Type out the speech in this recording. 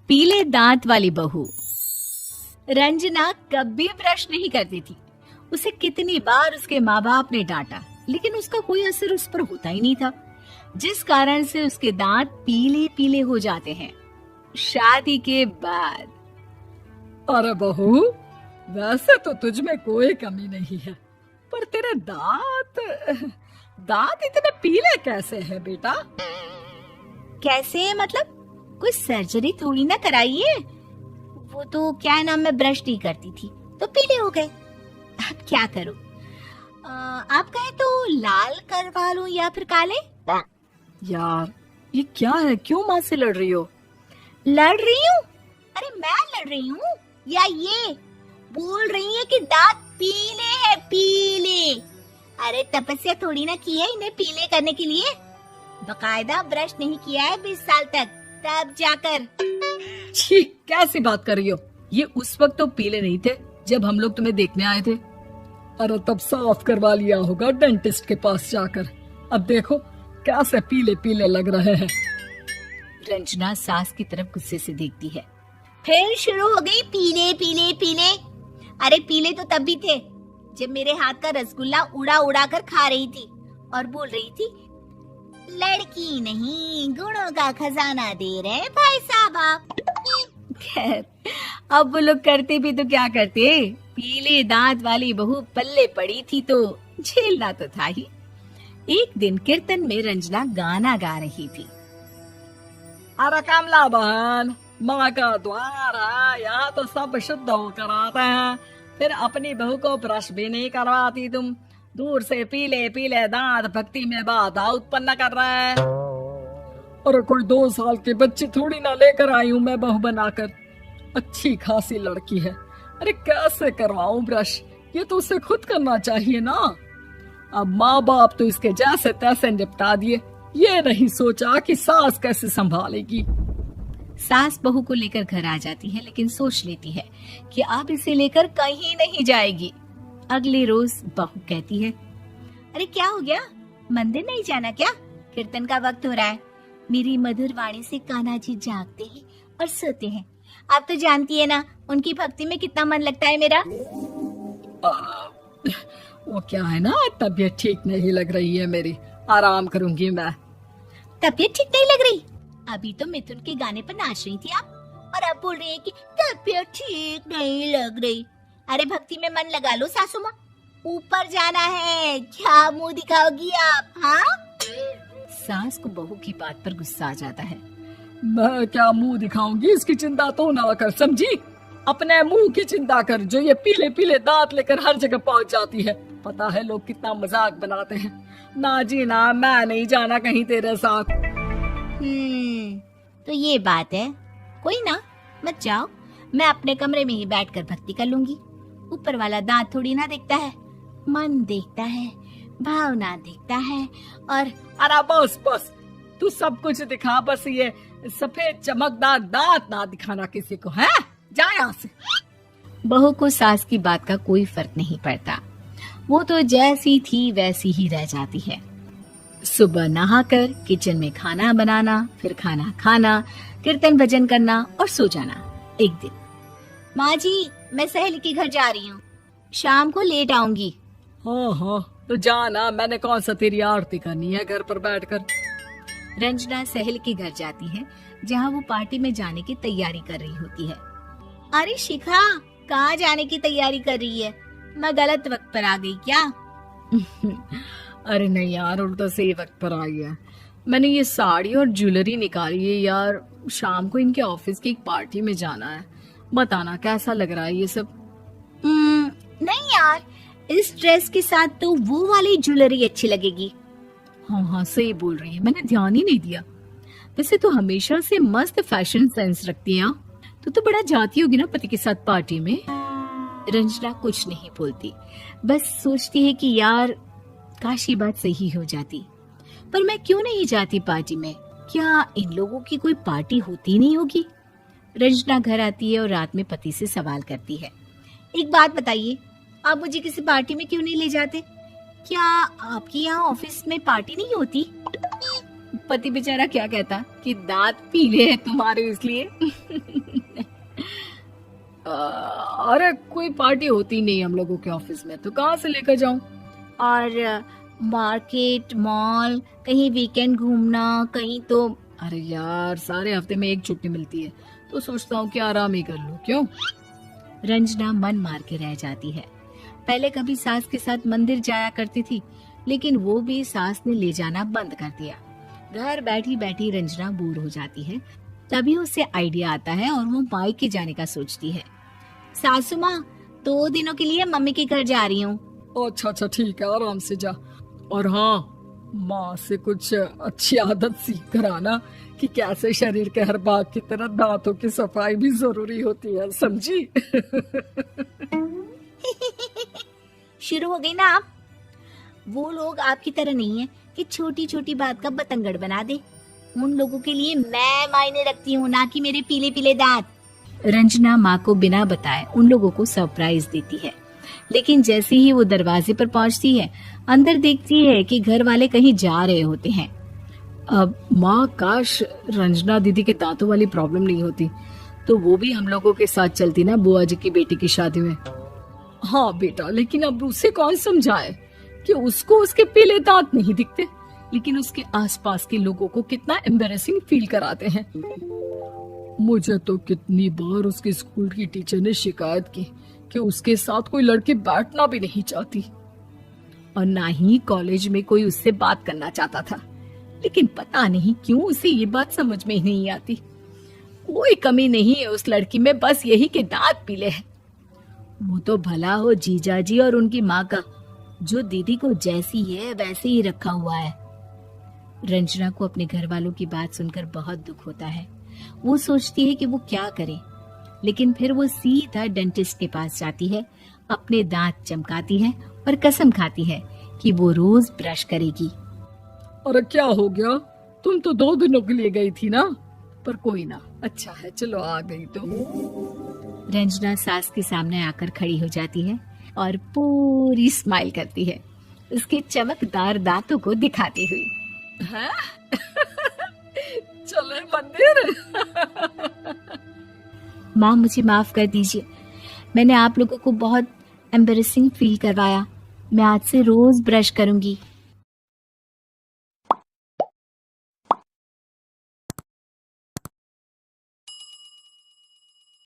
पीले दांत वाली बहू। रंजना कभी ब्रश नहीं करती थी। उसे कितनी बार उसके माँ बाप ने डांटा, लेकिन उसका कोई असर उस पर होता ही नहीं था, जिस कारण से उसके दांत पीले पीले हो जाते हैं। शादी के बाद। अरे बहू, वैसे तो तुझ में कोई कमी नहीं है, पर तेरे दांत इतने पीले कैसे हैं बेटा? कैसे मतलब? कोई सर्जरी थोड़ी ना कराइए। वो तो क्या नाम, मैं ब्रश नहीं करती थी तो पीले हो गए। अब क्या करूं? आप कहें तो लाल करवा लूं या फिर काले? यार ये क्या है, क्यों माँ से लड़ रही हो? लड़ रही हूँ? अरे मैं लड़ रही हूँ या ये बोल रही है कि दांत पीले हैं, पीले। अरे तपस्या थोड़ी ना की है इन्हें पीले करने के लिए। बकायदा ब्रश नहीं किया है 20 साल तक, तब जाकर। छी, कैसी बात कर रही हो? ये उस वक्त तो पीले नहीं थे जब हम लोग तुम्हें देखने आए थे। अरे तब साफ करवा लिया होगा डेंटिस्ट के पास जाकर। अब देखो कैसे पीले पीले लग रहे हैं। रंजना सास की तरफ गुस्से से देखती है। फिर शुरू हो गई पीले पीले पीले। अरे पीले तो तब भी थे जब मेरे हाथ का रसगुल्ला उड़ा उड़ा कर खा रही थी और बोल रही थी, लड़की नहीं गुणों का खजाना दे रहे भाई साहब आप। खैर, अब वो लोग करते भी तो क्या करते, पीले दांत वाली बहू पल्ले पड़ी थी तो झेलना तो था ही। एक दिन कीर्तन में रंजना गाना गा रही थी। अरे कमला बहन, माँ का द्वार है, यहाँ तो सब शुद्ध होकर आते हैं, फिर अपनी बहू को ब्रश भी नहीं करवाती तुम। दूर से पीले पीले दांत भक्ति में बाधा उत्पन्न कर रहा है। अरे कोई 2 साल के बच्चे थोड़ी ना लेकर आई हूँ मैं बहू बनाकर। अच्छी खासी लड़की है, अरे कैसे करवाऊं ब्रश? ये तो उसे खुद करना चाहिए ना। अब माँ बाप तो इसके जैसे तैसे निपटा दिए, ये नहीं सोचा कि सास कैसे संभालेगी। सास बहू को लेकर घर आ जाती है, लेकिन सोच लेती है कि अब इसे लेकर कहीं नहीं जाएगी। अगले रोज बहू कहती है, अरे क्या हो गया, मंदिर नहीं जाना क्या? कीर्तन का वक्त हो रहा है। मेरी मधुर वाणी से कान्हा जी जागते हैं और सोते हैं। आप तो जानती है ना उनकी भक्ति में कितना मन लगता है मेरा। वो क्या है ना, तबीयत ठीक नहीं लग रही है मेरी, आराम करूंगी मैं। तबीयत ठीक नहीं लग रही? अभी तो मिथुन के गाने पर नाच रही थी आप, और अब बोल रही है कि तबीयत ठीक नहीं लग रही। अरे भक्ति में मन लगा लो सासू माँ, ऊपर जाना है, क्या मुंह दिखाओगी आप? हाँ? सास को बहू की बात पर गुस्सा आ जाता है। मैं क्या मुंह दिखाऊंगी, इसकी चिंता तो ना कर, समझी? अपने मुंह की चिंता कर, जो ये पीले पीले दांत लेकर हर जगह पहुंच जाती है। पता है लोग कितना मजाक बनाते हैं। ना जी ना, मैं नहीं जाना कहीं तेरे साथ। तो ये बात है। कोई ना, मत जाओ, मैं अपने कमरे में ही बैठकर भक्ति कर लूंगी। ऊपर वाला दांत थोड़ी ना देखता है, मन देखता है, भावना देखता है। और अरे बस बस, तू सब कुछ दिखा, बस ये सफेद चमकदार दांत ना दिखाना किसी को, है? जा यहाँ से। बहू को सास की बात का कोई फर्क नहीं पड़ता, वो तो जैसी थी वैसी ही रह जाती है। सुबह नहाकर किचन में खाना बनाना, फिर खाना खाना, कीर्तन भजन करना और सो जाना। एक दिन, माँ जी मैं सहेली के घर जा रही हूँ, शाम को लेट आऊंगी। हाँ हाँ, तो जाना, मैंने कौन सा तेरी आरती करनी है घर पर बैठकर। रंजना सहेली के घर जाती है, जहाँ वो पार्टी में जाने की तैयारी कर रही होती है। अरे शिखा, कहाँ जाने की तैयारी कर रही है? मैं गलत वक्त पर आ गई क्या? अरे नहीं यार, उल्टा सही वक्त पर आई है। मैंने ये साड़ी और ज्वेलरी निकाली है यार, शाम को इनके ऑफिस की एक पार्टी में जाना है। बताना कैसा लग रहा है ये सब? नहीं यार, इस ड्रेस के साथ तो वो वाली ज्वेलरी अच्छी लगेगी। हाँ हाँ सही बोल रही है, मैंने ध्यान ही नहीं दिया। वैसे तो हमेशा से मस्त फैशन सेंस रखती है। तो बड़ा जाती होगी ना पति के साथ पार्टी में। रंजना कुछ नहीं बोलती, बस सोचती है कि यार काश ये बात सही हो जाती। पर मैं क्यों नहीं जाती पार्टी में? क्या इन लोगों की कोई पार्टी होती नहीं होगी? रंजना घर आती है और रात में पति से सवाल करती है, एक बात बताइए, आप मुझे किसी पार्टी में क्यों नहीं ले जाते? क्या आपके यहाँ ऑफिस में पार्टी नहीं होती? पति बेचारा क्या कहता कि दांत पीले हैं तुम्हारे इसलिए। अरे कोई पार्टी होती नहीं हम लोगों के ऑफिस में, तो कहाँ से लेकर जाऊं? और मार्केट, मॉल, कहीं वीकेंड घूमना, कहीं तो। अरे यार, सारे हफ्ते में एक छुट्टी मिलती है, तो सोचता हूँ कि आराम ही कर लूं। क्यों? रंजना मन मार के रह जाती है। पहले कभी सास के साथ मंदिर जाया करती थी, लेकिन वो भी सास ने ले जाना बंद कर दिया। घर बैठी बैठी रंजना बोर हो जाती है। तभी उसे आइडिया आता है और वो मायके जाने का सोचती है। सासू माँ, 2 दिनों के लिए मम्मी के घर जा रही हूँ। अच्छा ठीक है, आराम से जा। और हाँ, माँ से कुछ अच्छी आदत सीख कर आना कि कैसे शरीर के हर भाग की तरह दांतों की सफाई भी जरूरी होती है, समझी? शुरू हो गई ना आप। वो लोग आपकी तरह नहीं है कि छोटी छोटी बात का बतंगड़ बना दे। उन लोगों के लिए मैं मायने रखती हूँ, ना कि मेरे पीले पीले दांत। रंजना माँ को बिना बताए उन लोगों को सरप्राइज देती है, लेकिन जैसे ही वो दरवाजे पर पहुंचती है, अंदर देखती है कि घर वाले कहीं जा रहे होते हैं। अब माँ, काश रंजना दीदी के दांतों वाली प्रॉब्लम नहीं होती, तो वो भी हम लोगों के साथ चलती ना बुआ जी की बेटी की शादी में। हाँ बेटा, लेकिन अब उसे कौन समझाए कि उसको उसके पीले दांत नहीं दिखते, लेकिन उसके आसपास के लोगों को कितना एम्बैरेसिंग फील कराते हैं। मुझे तो कितनी बार उसके स्कूल की टीचर ने शिकायत की कि उसके साथ कोई लड़की बैठना भी नहीं चाहती, और ना ही कॉलेज में कोई उससे बात करना चाहता था। लेकिन पता नहीं क्यों उसे ये बात समझ में ही नहीं आती। कोई कमी नहीं है उस लड़की में, बस यही कि दांत पीले हैं। वो तो भला हो जीजाजी और उनकी माँ का, जो दीदी को जैसी है वैसे ही रखा हुआ है। रंजना को अपने घर वालों की बात सुनकर बहुत दुख होता है। वो सोचती है कि वो क्या करे, लेकिन फिर वो सीधा डेंटिस्ट के पास जाती है, अपने दांत चमकाती है और कसम खाती है कि वो रोज ब्रश करेगी। अरे क्या हो गया? तुम तो 2 दिनों के लिए गई थी ना। पर कोई ना, अच्छा है, चलो आ गई तो। रंजना सास के सामने आकर खड़ी हो जाती है और पूरी स्माइल करती है, उसके चमकदार दांतों को दिखाती हुई। चले मंदिर। माँ, मुझे माफ कर दीजिए, मैंने आप लोगों को बहुत एम्बैरेसिंग फील करवाया। मैं आज से रोज ब्रश करूंगी।